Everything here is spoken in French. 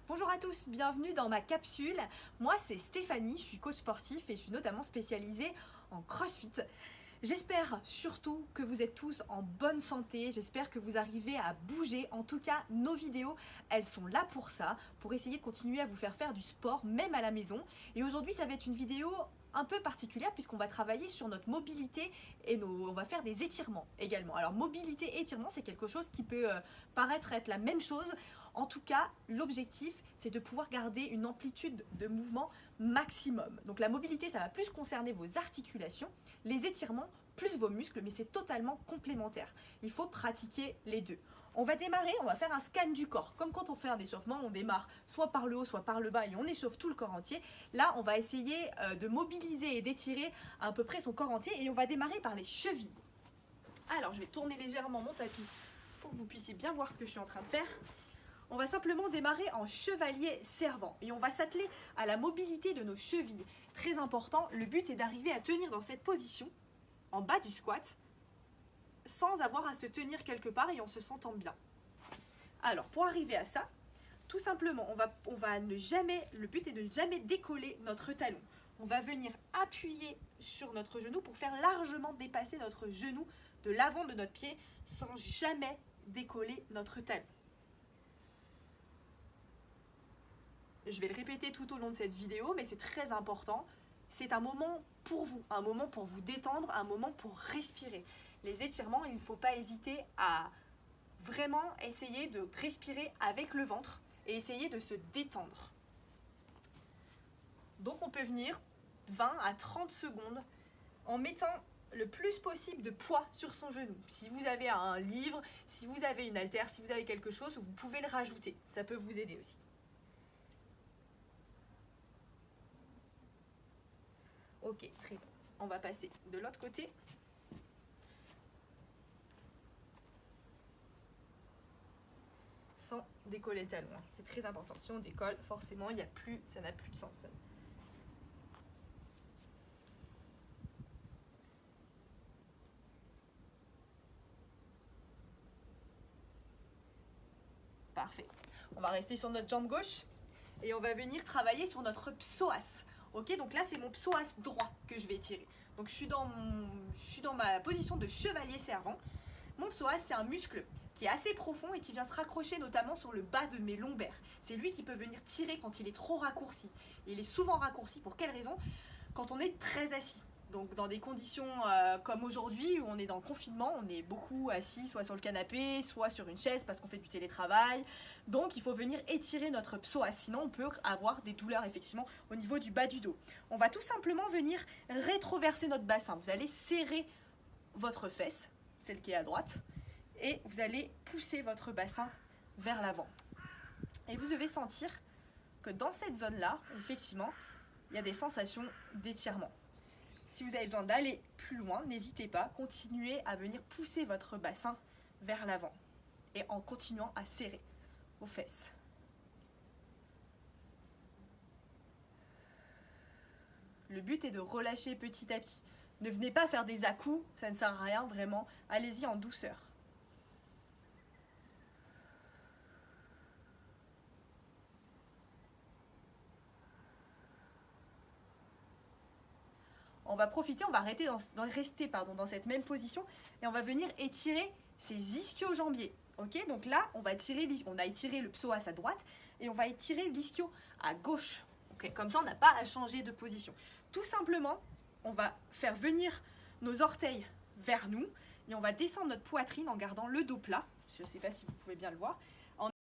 Bonjour à tous, bienvenue dans ma capsule. Moi c'est Stéphanie, je suis coach sportif et je suis notamment spécialisée en CrossFit. J'espère surtout que vous êtes tous en bonne santé, j'espère que vous arrivez à bouger. En tout cas, nos vidéos, elles sont là pour ça, pour essayer de continuer à vous faire du sport, même à la maison. Et aujourd'hui, ça va être une vidéo un peu particulière puisqu'on va travailler sur notre mobilité et on va faire des étirements également. Alors mobilité et étirement, c'est quelque chose qui peut paraître être la même chose. En tout cas, l'objectif, c'est de pouvoir garder une amplitude de mouvement maximum. Donc la mobilité, ça va plus concerner vos articulations, les étirements, plus vos muscles, mais c'est totalement complémentaire. Il faut pratiquer les deux. On va démarrer, on va faire un scan du corps. Comme quand on fait un échauffement, on démarre soit par le haut, soit par le bas et on échauffe tout le corps entier. Là, on va essayer de mobiliser et d'étirer à peu près son corps entier et on va démarrer par les chevilles. Alors, je vais tourner légèrement mon tapis pour que vous puissiez bien voir ce que je suis en train de faire. On va simplement démarrer en chevalier servant et on va s'atteler à la mobilité de nos chevilles. Très important, le but est d'arriver à tenir dans cette position, en bas du squat, sans avoir à se tenir quelque part et en se sentant bien. Alors, pour arriver à ça, tout simplement, le but est de ne jamais décoller notre talon. On va venir appuyer sur notre genou pour faire largement dépasser notre genou de l'avant de notre pied sans jamais décoller notre talon. Je vais le répéter tout au long de cette vidéo, mais c'est très important. C'est un moment pour vous, un moment pour vous détendre, un moment pour respirer. Les étirements, il ne faut pas hésiter à vraiment essayer de respirer avec le ventre et essayer de se détendre. Donc on peut venir 20 à 30 secondes en mettant le plus possible de poids sur son genou. Si vous avez un livre, si vous avez une haltère, si vous avez quelque chose, vous pouvez le rajouter. Ça peut vous aider aussi. Ok, très bien. On va passer de l'autre côté. Sans décoller le talon. C'est très important. Si on décolle, forcément, ça n'a plus de sens. Parfait. On va rester sur notre jambe gauche et on va venir travailler sur notre psoas. Ok, donc là c'est mon psoas droit que je vais étirer. Donc je suis dans ma position de chevalier servant. Mon psoas, c'est un muscle qui est assez profond et qui vient se raccrocher notamment sur le bas de mes lombaires. C'est lui qui peut venir tirer quand il est trop raccourci. Il est souvent raccourci pour quelle raison? Quand on est très assis. Donc dans des conditions comme aujourd'hui où on est dans le confinement, on est beaucoup assis soit sur le canapé, soit sur une chaise parce qu'on fait du télétravail. Donc il faut venir étirer notre psoas, sinon on peut avoir des douleurs effectivement au niveau du bas du dos. On va tout simplement venir rétroverser notre bassin. Vous allez serrer votre fesse, celle qui est à droite, et vous allez pousser votre bassin vers l'avant. Et vous devez sentir que dans cette zone-là, effectivement, il y a des sensations d'étirement. Si vous avez besoin d'aller plus loin, n'hésitez pas, continuez à venir pousser votre bassin vers l'avant et en continuant à serrer vos fesses. Le but est de relâcher petit à petit. Ne venez pas faire des à-coups, ça ne sert à rien vraiment. Allez-y en douceur. On va profiter, on va rester dans cette même position et on va venir étirer ces ischio-jambiers. Ok, donc là, on a étiré le psoas à droite et on va étirer l'ischio à gauche. Okay, comme ça, on n'a pas à changer de position. Tout simplement, on va faire venir nos orteils vers nous et on va descendre notre poitrine en gardant le dos plat. Je ne sais pas si vous pouvez bien le voir.